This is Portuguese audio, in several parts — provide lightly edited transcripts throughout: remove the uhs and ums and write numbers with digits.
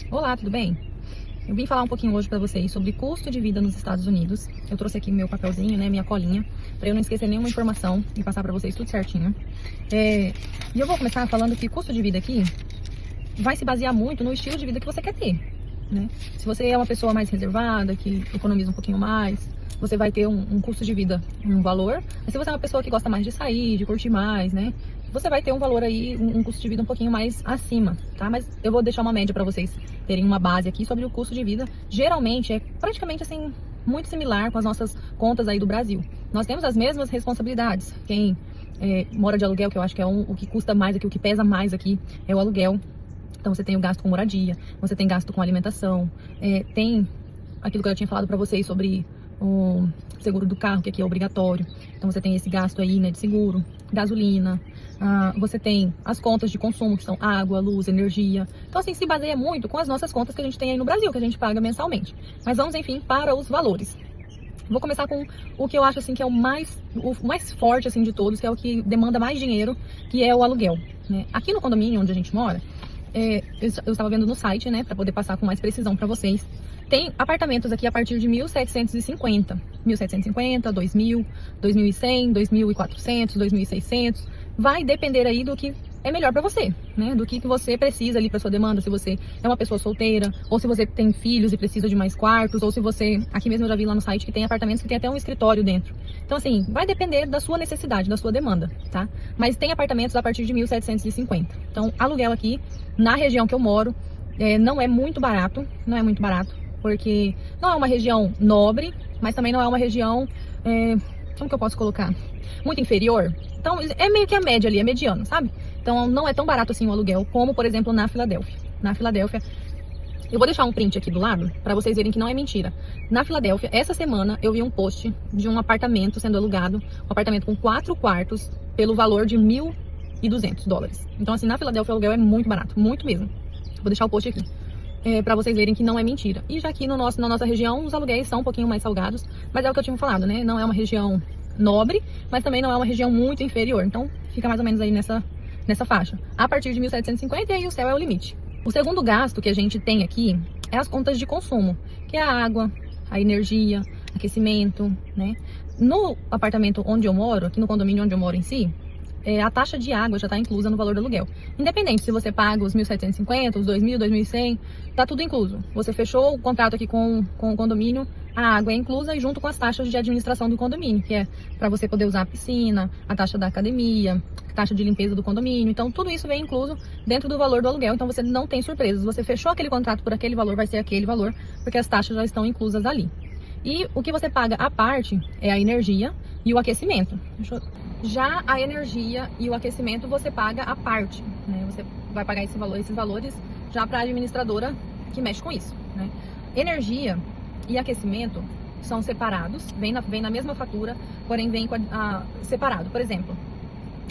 Olá, tudo bem? Eu vim falar um pouquinho hoje para vocês sobre custo de vida nos Estados Unidos. Eu trouxe aqui meu papelzinho, né, minha colinha, para eu não esquecer nenhuma informação e passar para vocês tudo certinho. E eu vou começar falando que custo de vida aqui vai se basear muito no estilo de vida que você quer ter, né? Se você é uma pessoa mais reservada, que economiza um pouquinho mais, você vai ter um custo de vida, um valor. Mas se você é uma pessoa que gosta mais de sair, de curtir mais, né? Você vai ter um valor aí, um custo de vida um pouquinho mais acima, tá? Mas eu vou deixar uma média para vocês terem uma base aqui sobre o custo de vida. Geralmente é praticamente assim, muito similar com as nossas contas aí do Brasil. Nós temos as mesmas responsabilidades. Quem mora de aluguel, que eu acho que é o que custa mais aqui, o que pesa mais aqui, é o aluguel. Então você tem o gasto com moradia, você tem gasto com alimentação, tem aquilo que eu já tinha falado para vocês sobre o seguro do carro, que aqui é obrigatório. Então você tem esse gasto aí, né, de seguro, gasolina, você tem as contas de consumo, que são água, luz, energia. Então assim, se baseia muito com as nossas contas que a gente tem aí no Brasil, que a gente paga mensalmente. Mas vamos, enfim, para os valores. Vou começar com o que eu acho assim que é o mais forte assim de todos, que é o que demanda mais dinheiro, que é o aluguel, né? Aqui no condomínio onde a gente mora, eu estava vendo no site, né, para poder passar com mais precisão para vocês. Tem apartamentos aqui a partir de 1.750, 2.000, 2.100, 2.400, 2.600. Vai depender aí do que é melhor para você, né? Do que você precisa ali para sua demanda, se você é uma pessoa solteira, ou se você tem filhos e precisa de mais quartos, ou se você, aqui mesmo eu já vi lá no site que tem apartamentos que tem até um escritório dentro. Então assim, vai depender da sua necessidade, da sua demanda, tá? Mas tem apartamentos a partir de 1.750. Então, aluguel aqui na região que eu moro não é muito barato, porque não é uma região nobre, mas também não é uma região, como que eu posso colocar? Muito inferior. Então, é meio que a média ali, é mediano, sabe? Então, não é tão barato assim o aluguel, como, por exemplo, na Filadélfia. Na Filadélfia, eu vou deixar um print aqui do lado, para vocês verem que não é mentira. Na Filadélfia, essa semana, eu vi um post de um apartamento sendo alugado, um apartamento com 4 quartos, pelo valor de $1.200. Então, assim, na Filadélfia, o aluguel é muito barato, muito mesmo. Vou deixar o post aqui, para vocês verem que não é mentira. E já aqui na nossa região, os aluguéis são um pouquinho mais salgados, mas é o que eu tinha falado, né? Não é uma região nobre, mas também não é uma região muito inferior. Então, fica mais ou menos aí nessa faixa. A partir de 1.750, e aí o céu é o limite. O segundo gasto que a gente tem aqui é as contas de consumo, que é a água, a energia, aquecimento, né? No apartamento onde eu moro, aqui no condomínio onde eu moro em si, a taxa de água já está inclusa no valor do aluguel. Independente se você paga os 1.750, os 2.000, 2.100, tá tudo incluso. Você fechou o contrato aqui com o condomínio, a água é inclusa e junto com as taxas de administração do condomínio, que é para você poder usar a piscina, a taxa da academia, a taxa de limpeza do condomínio. Então tudo isso vem incluso dentro do valor do aluguel, então você não tem surpresas. Você fechou aquele contrato por aquele valor, vai ser aquele valor, porque as taxas já estão inclusas ali. E o que você paga à parte é a energia e o aquecimento. Já a energia e o aquecimento você paga à parte, né? Você vai pagar esses valores já para a administradora que mexe com isso, né? Energia e aquecimento são separados, vem na mesma fatura, porém vem separado. Por exemplo,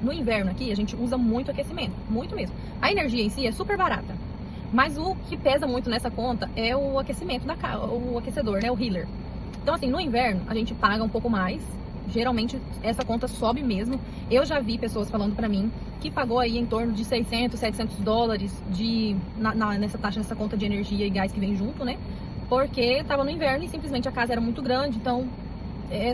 no inverno aqui a gente usa muito aquecimento, muito mesmo. A energia em si é super barata, mas o que pesa muito nessa conta é o aquecimento o aquecedor, né? O heater. Então assim, no inverno a gente paga um pouco mais. Geralmente essa conta sobe mesmo. Eu já vi pessoas falando pra mim que pagou aí em torno de 600, 700 dólares nessa conta de energia e gás que vem junto, né? Porque tava no inverno e simplesmente a casa era muito grande. Então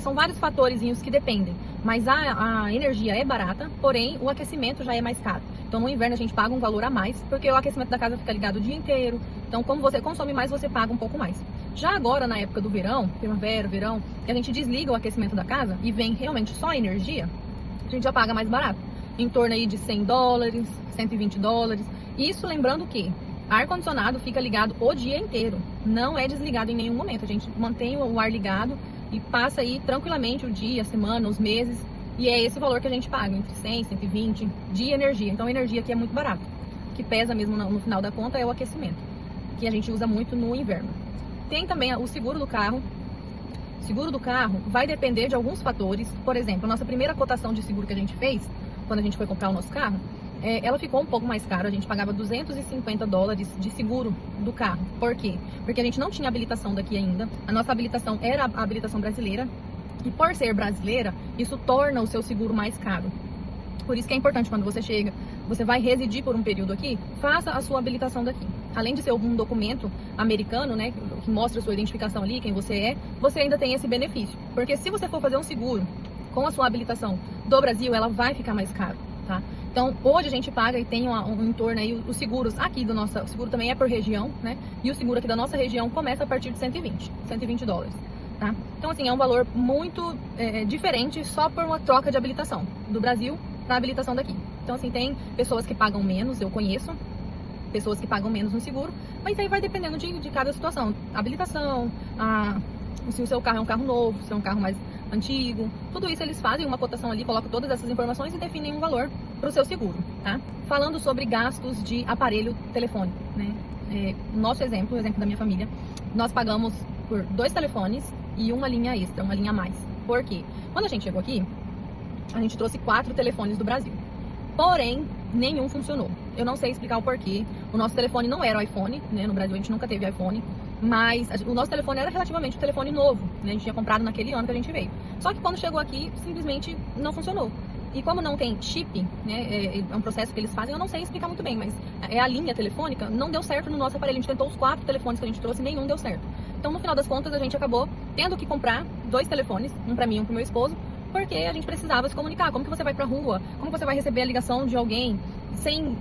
são vários fatorzinhos que dependem. Mas a energia é barata, porém o aquecimento já é mais caro. Então no inverno a gente paga um valor a mais, porque o aquecimento da casa fica ligado o dia inteiro. Então como você consome mais, você paga um pouco mais. Já agora, na época do verão, primavera, verão, que a gente desliga o aquecimento da casa e vem realmente só a energia, a gente já paga mais barato. Em torno aí de 100 dólares, 120 dólares. Isso lembrando que ar-condicionado fica ligado o dia inteiro. Não é desligado em nenhum momento. A gente mantém o ar ligado e passa aí tranquilamente o dia, a semana, os meses. E é esse o valor que a gente paga, entre 100 e 120 de energia. Então a energia aqui é muito barata. O que pesa mesmo no final da conta é o aquecimento, que a gente usa muito no inverno. Tem também o seguro do carro. O seguro do carro vai depender de alguns fatores. Por exemplo, a nossa primeira cotação de seguro que a gente fez, quando a gente foi comprar o nosso carro, ela ficou um pouco mais cara. A gente pagava 250 dólares de seguro do carro. Por quê? Porque a gente não tinha habilitação daqui ainda. A nossa habilitação era a habilitação brasileira. E por ser brasileira, isso torna o seu seguro mais caro. Por isso que é importante quando você chega, você vai residir por um período aqui, faça a sua habilitação daqui. Além de ser um documento americano, né, que mostra a sua identificação ali, quem você é, você ainda tem esse benefício. Porque se você for fazer um seguro com a sua habilitação do Brasil, ela vai ficar mais caro, tá? Então, hoje a gente paga e tem um entorno aí, os seguros aqui do nosso, o seguro também é por região, né? E o seguro aqui da nossa região começa a partir de 120 dólares, tá? Então, assim, é um valor muito diferente só por uma troca de habilitação do Brasil para a habilitação daqui. Então, assim, tem pessoas que pagam menos, eu conheço pessoas que pagam menos no seguro, mas aí vai dependendo de cada situação. A habilitação, se o seu carro é um carro novo, se é um carro mais antigo, tudo isso eles fazem uma cotação ali, colocam todas essas informações e definem um valor para o seu seguro, tá? Falando sobre gastos de aparelho telefônico, né? Nosso exemplo, o exemplo da minha família, nós pagamos por 2 telefones e uma linha extra, uma linha a mais. Por quê? Quando a gente chegou aqui, a gente trouxe 4 telefones do Brasil. Porém, nenhum funcionou. Eu não sei explicar o porquê. O nosso telefone não era o iPhone, né? No Brasil a gente nunca teve iPhone. Mas o nosso telefone era relativamente um telefone novo, né? A gente tinha comprado naquele ano que a gente veio. Só que quando chegou aqui, simplesmente não funcionou. E como não tem chip, né? É um processo que eles fazem, eu não sei explicar muito bem, mas a linha telefônica não deu certo no nosso aparelho. A gente tentou os 4 telefones que a gente trouxe e nenhum deu certo. Então, no final das contas, a gente acabou tendo que comprar 2 telefones, um para mim e um pro meu esposo, porque a gente precisava se comunicar. Como que você vai pra rua? Como você vai receber a ligação de alguém sem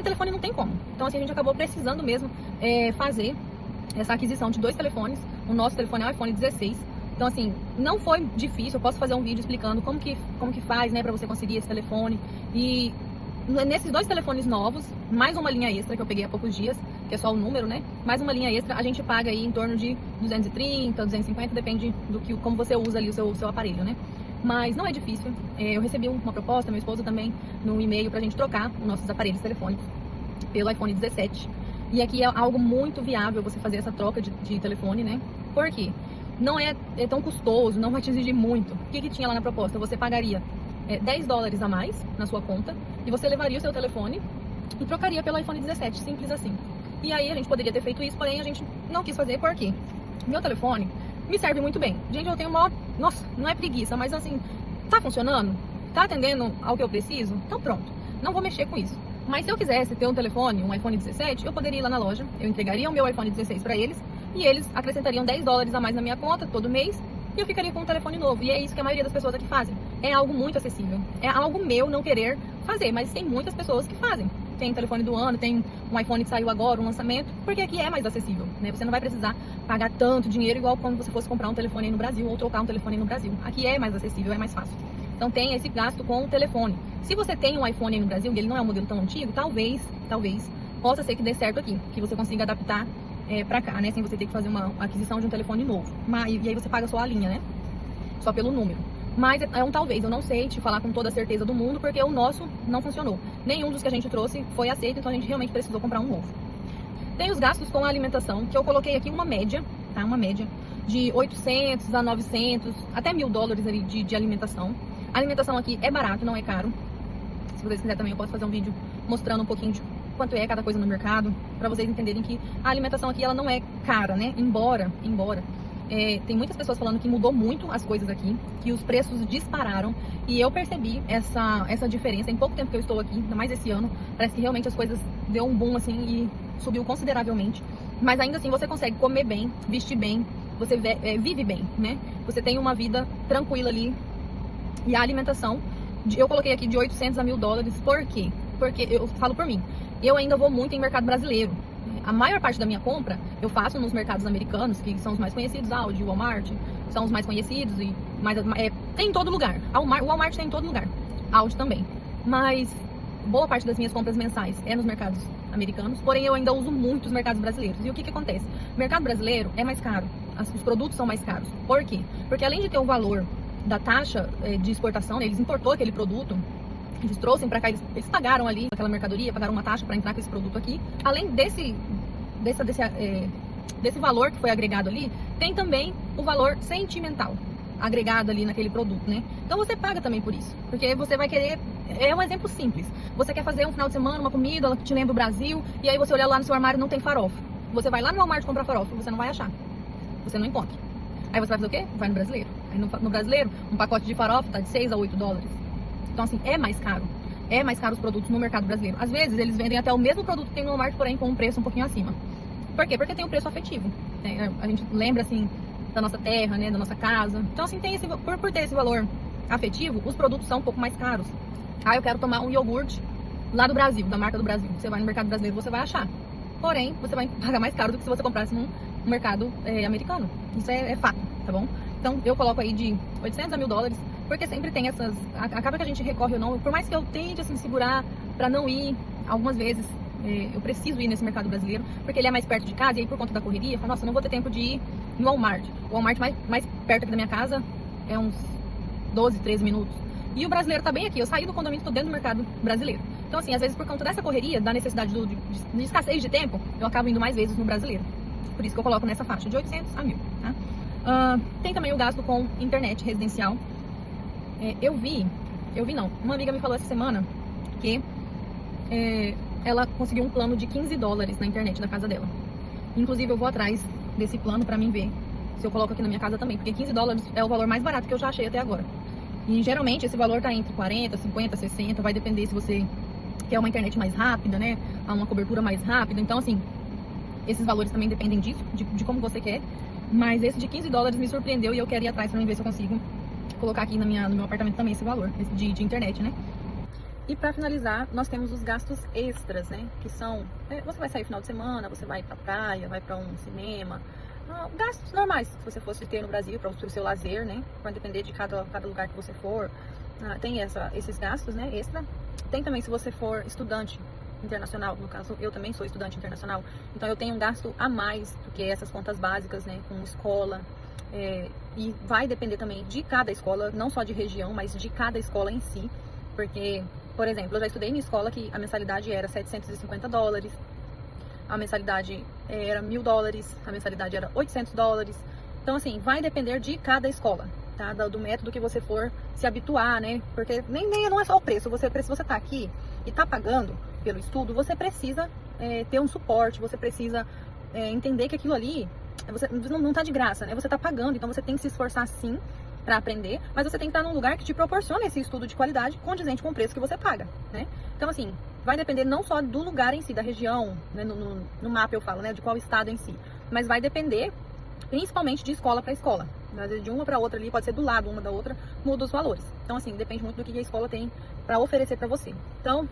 telefone? Não tem como. Então, assim, a gente acabou precisando mesmo fazer essa aquisição de 2 telefones. O nosso telefone é o iPhone 16. Então, assim, não foi difícil. Eu posso fazer um vídeo explicando como que faz, né, pra você conseguir esse telefone. E nesses 2 telefones novos, mais uma linha extra que eu peguei há poucos dias, que é só o número, né? Mais uma linha extra, a gente paga aí em torno de 230, 250, depende como você usa ali o seu aparelho, né? Mas não é difícil. Eu recebi uma proposta, meu esposo também, no e-mail pra gente trocar os nossos aparelhos telefônicos pelo iPhone 17. E aqui é algo muito viável você fazer essa troca de telefone, né? Por quê? Não é tão custoso, não vai te exigir muito. O que tinha lá na proposta? Você pagaria 10 dólares a mais na sua conta e você levaria o seu telefone e trocaria pelo iPhone 17, simples assim. E aí a gente poderia ter feito isso, porém a gente não quis fazer, por quê? Meu telefone me serve muito bem. Gente, eu tenho uma... Nossa, não é preguiça, mas assim, tá funcionando? Tá atendendo ao que eu preciso? Então pronto, não vou mexer com isso. Mas se eu quisesse ter um telefone, um iPhone 17, eu poderia ir lá na loja, eu entregaria o meu iPhone 16 para eles e eles acrescentariam 10 dólares a mais na minha conta todo mês e eu ficaria com um telefone novo. E é isso que a maioria das pessoas aqui fazem. É algo muito acessível. É algo meu não querer fazer, mas tem muitas pessoas que fazem. Tem telefone do ano, tem um iPhone que saiu agora, um lançamento, porque aqui é mais acessível, né? Você não vai precisar pagar tanto dinheiro igual quando você fosse comprar um telefone aí no Brasil ou trocar um telefone aí no Brasil. Aqui é mais acessível, é mais fácil. Então tem esse gasto com o telefone. Se você tem um iPhone aí no Brasil e ele não é um modelo tão antigo, talvez possa ser que dê certo aqui, que você consiga adaptar pra cá, né? Sem você ter que fazer uma aquisição de um telefone novo. E aí você paga só a linha, né? Só pelo número. Mas é um talvez, eu não sei te falar com toda a certeza do mundo, porque o nosso não funcionou. Nenhum dos que a gente trouxe foi aceito, então a gente realmente precisou comprar um novo. Tem os gastos com a alimentação, que eu coloquei aqui uma média, tá? Uma média de 800 a 900, até 1.000 dólares ali de alimentação. A alimentação aqui é barato, não é caro. Se vocês quiserem também eu posso fazer um vídeo mostrando um pouquinho de quanto é cada coisa no mercado, para vocês entenderem que a alimentação aqui ela não é cara, né? Embora tem muitas pessoas falando que mudou muito as coisas aqui, que os preços dispararam e eu percebi essa diferença em pouco tempo que eu estou aqui, ainda mais esse ano. Parece que realmente as coisas deu um boom assim e subiu consideravelmente, mas ainda assim você consegue comer bem, vestir bem, você vive bem, né? Você tem uma vida tranquila ali. E a alimentação, eu coloquei aqui de 800 a 1.000 dólares, por quê? Porque eu falo por mim, eu ainda vou muito em mercado brasileiro. A maior parte da minha compra eu faço nos mercados americanos, que são os mais conhecidos, Aldi, Walmart, são os mais conhecidos e tem em todo lugar. O Walmart tem em todo lugar, Aldi também. Mas boa parte das minhas compras mensais é nos mercados americanos, porém eu ainda uso muito os mercados brasileiros. E o que acontece? O mercado brasileiro é mais caro, os produtos são mais caros. Por quê? Porque além de ter o valor da taxa de exportação, né, eles importou aquele produto, eles trouxeram para cá, eles pagaram ali aquela mercadoria, pagaram uma taxa para entrar com esse produto aqui. Além desse valor que foi agregado ali, tem também o valor sentimental agregado ali naquele produto, né? Então você paga também por isso, porque você vai querer, é um exemplo simples, você quer fazer um final de semana, uma comida que te lembra o Brasil, e aí você olha lá no seu armário e não tem farofa. Você vai lá no Walmart comprar farofa, você não vai achar, você não encontra. Aí você vai fazer o quê? Vai no brasileiro. Aí no brasileiro, um pacote de farofa tá de 6 a 8 dólares. Então, assim, é mais caro. é mais caro os produtos no mercado brasileiro. Às vezes, eles vendem até o mesmo produto que tem no Walmart, porém com um preço um pouquinho acima. Por quê? Porque tem um preço afetivo. A gente lembra, assim, da nossa terra, né, da nossa casa. Então, assim, tem por ter esse valor afetivo, os produtos são um pouco mais caros. Ah, eu quero tomar um iogurte lá do Brasil, da marca do Brasil. Você vai no mercado brasileiro, você vai achar. Porém, você vai pagar mais caro do que se você comprasse num mercado americano. Isso é fato, tá bom? Então, eu coloco aí de 800 a 1.000 dólares, porque sempre tem essas... Acaba que a gente recorre ou não, por mais que eu tente, assim, segurar pra não ir algumas vezes, eu preciso ir nesse mercado brasileiro, porque ele é mais perto de casa, e aí por conta da correria, eu falo, nossa, eu não vou ter tempo de ir no Walmart. O Walmart mais perto aqui da minha casa é uns 12, 13 minutos. E o brasileiro tá bem aqui, eu saí do condomínio, tô dentro do mercado brasileiro. Então, assim, às vezes por conta dessa correria, da necessidade de escassez de tempo, eu acabo indo mais vezes no brasileiro. Por isso que eu coloco nessa faixa de 800 a 1.000, tá? Tem também o gasto com internet residencial. Eu vi não, uma amiga me falou essa semana que ela conseguiu um plano de 15 dólares na internet da casa dela. Inclusive, eu vou atrás desse plano pra mim ver se eu coloco aqui na minha casa também, porque 15 dólares é o valor mais barato que eu já achei até agora. E geralmente esse valor tá entre 40, 50, 60, vai depender se você quer uma internet mais rápida, né, uma cobertura mais rápida. Então, assim, esses valores também dependem disso, de como você quer. Mas esse de 15 dólares me surpreendeu e eu quero ir atrás pra mim ver se eu consigo colocar aqui no meu apartamento também esse valor de internet, né? E para finalizar, nós temos os gastos extras, né? Que são, você vai sair no final de semana, você vai pra praia, vai pra um cinema, gastos normais, se você fosse ter no Brasil, para o seu lazer, né? Vai depender de cada lugar que você for. Tem esses gastos, né? Extra. Tem também se você for estudante internacional, no caso eu também sou estudante internacional, então eu tenho um gasto a mais do que essas contas básicas, né? Com escola. E vai depender também de cada escola, não só de região, mas de cada escola em si, porque, por exemplo, eu já estudei em escola que a mensalidade era 750 dólares, a mensalidade era 1.000 dólares, a mensalidade era 800 dólares, então assim, vai depender de cada escola, tá? Do método que você for se habituar, né? Porque não é só o preço, se você tá aqui e tá pagando pelo estudo, você precisa ter um suporte, você precisa entender que aquilo ali você não tá de graça, né? Você tá pagando, então você tem que se esforçar sim para aprender, mas você tem que estar num lugar que te proporciona esse estudo de qualidade condizente com o preço que você paga, né? Então, assim, vai depender não só do lugar em si, da região, né? No mapa eu falo, né? De qual estado em si, mas vai depender principalmente de escola para escola. Às vezes de uma para outra ali, pode ser do lado uma da outra, muda os valores. Então, assim, depende muito do que a escola tem para oferecer para você. Então,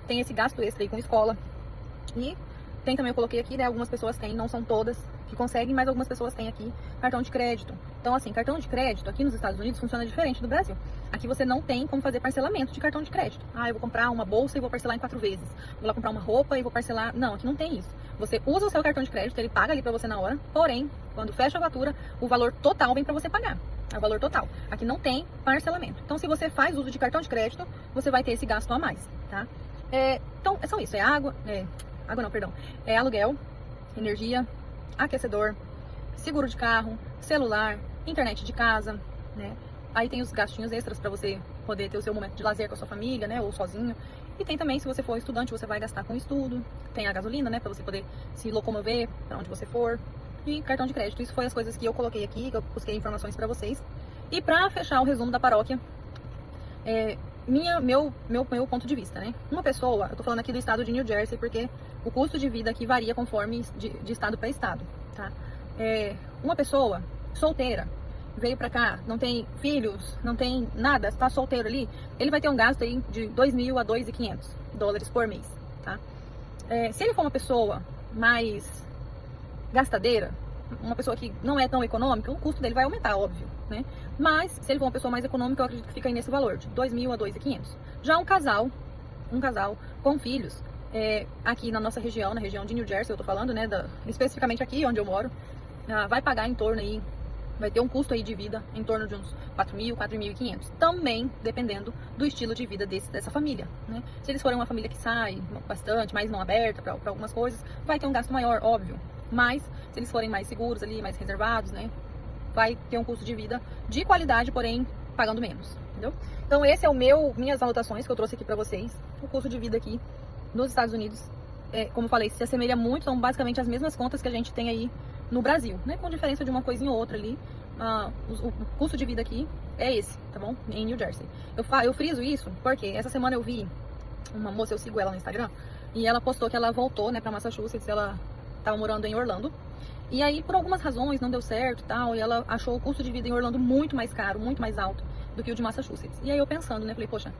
tem esse gasto extra aí com escola. E tem também, eu coloquei aqui, né, algumas pessoas têm, não são todas que conseguem, mas algumas pessoas têm aqui cartão de crédito. Então, assim, cartão de crédito aqui nos Estados Unidos funciona diferente do Brasil. Aqui você não tem como fazer parcelamento de cartão de crédito. Eu vou comprar uma bolsa e vou parcelar em 4 vezes. Vou lá comprar uma roupa e vou parcelar... Não, aqui não tem isso. Você usa o seu cartão de crédito, ele paga ali pra você na hora, porém, quando fecha a fatura, o valor total vem pra você pagar. É o valor total. Aqui não tem parcelamento. Então, se você faz uso de cartão de crédito, você vai ter esse gasto a mais, tá? Então, é só isso. É aluguel, energia, aquecedor, seguro de carro, celular, internet de casa, né? Aí tem os gastinhos extras para você poder ter o seu momento de lazer com a sua família, né? Ou sozinho. E tem também, se você for estudante, você vai gastar com estudo. Tem a gasolina, né? Para você poder se locomover para onde você for. E cartão de crédito. Isso foi as coisas que eu coloquei aqui, que eu busquei informações para vocês. E para fechar o resumo da paróquia, meu ponto de vista, né? Uma pessoa, eu tô falando aqui do estado de New Jersey, porque o custo de vida aqui varia conforme de estado para estado, tá? Uma pessoa solteira, veio pra cá, não tem filhos, não tem nada, está solteiro ali, ele vai ter um gasto aí de 2.000 a 2.500 dólares por mês, tá? Se ele for uma pessoa mais gastadeira, uma pessoa que não é tão econômica, o custo dele vai aumentar, óbvio, né? Mas, se ele for uma pessoa mais econômica, eu acredito que fica aí nesse valor, de 2.000 a 2.500. Já um casal com filhos, aqui na nossa região, na região de New Jersey, eu tô falando, né, especificamente aqui onde eu moro, vai pagar em torno aí, vai ter um custo aí de vida em torno de uns 4.000, 4.500. Também dependendo do estilo de vida dessa família, né? Se eles forem uma família que sai bastante, mais não aberta para algumas coisas, vai ter um gasto maior, óbvio. Mas, se eles forem mais seguros ali, mais reservados, né? Vai ter um custo de vida de qualidade, porém, pagando menos, entendeu? Então, esse é minhas anotações que eu trouxe aqui pra vocês. O custo de vida aqui nos Estados Unidos, como eu falei, se assemelha muito, são basicamente as mesmas contas que a gente tem aí no Brasil, né? Com diferença de uma coisinha ou outra ali, o custo de vida aqui é esse, tá bom? Em New Jersey. Eu friso isso porque essa semana eu vi uma moça, eu sigo ela no Instagram, e ela postou que ela voltou, né, pra Massachusetts, ela tava morando em Orlando. E aí, por algumas razões, não deu certo e tal, e ela achou o custo de vida em Orlando muito mais caro, muito mais alto do que o de Massachusetts. E aí eu pensando, né, falei, poxa,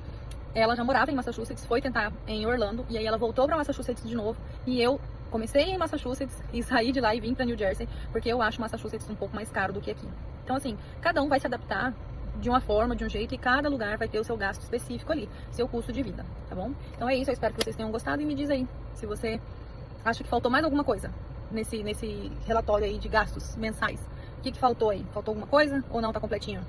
ela já morava em Massachusetts, foi tentar em Orlando, e aí ela voltou pra Massachusetts de novo, e eu comecei em Massachusetts e saí de lá e vim pra New Jersey, porque eu acho Massachusetts um pouco mais caro do que aqui. Então, assim, cada um vai se adaptar de uma forma, de um jeito, e cada lugar vai ter o seu gasto específico ali, seu custo de vida, tá bom? Então é isso, eu espero que vocês tenham gostado, e me diz aí se você acha que faltou mais alguma coisa nesse relatório aí de gastos mensais. O que faltou aí? Faltou alguma coisa ou não? Tá completinho?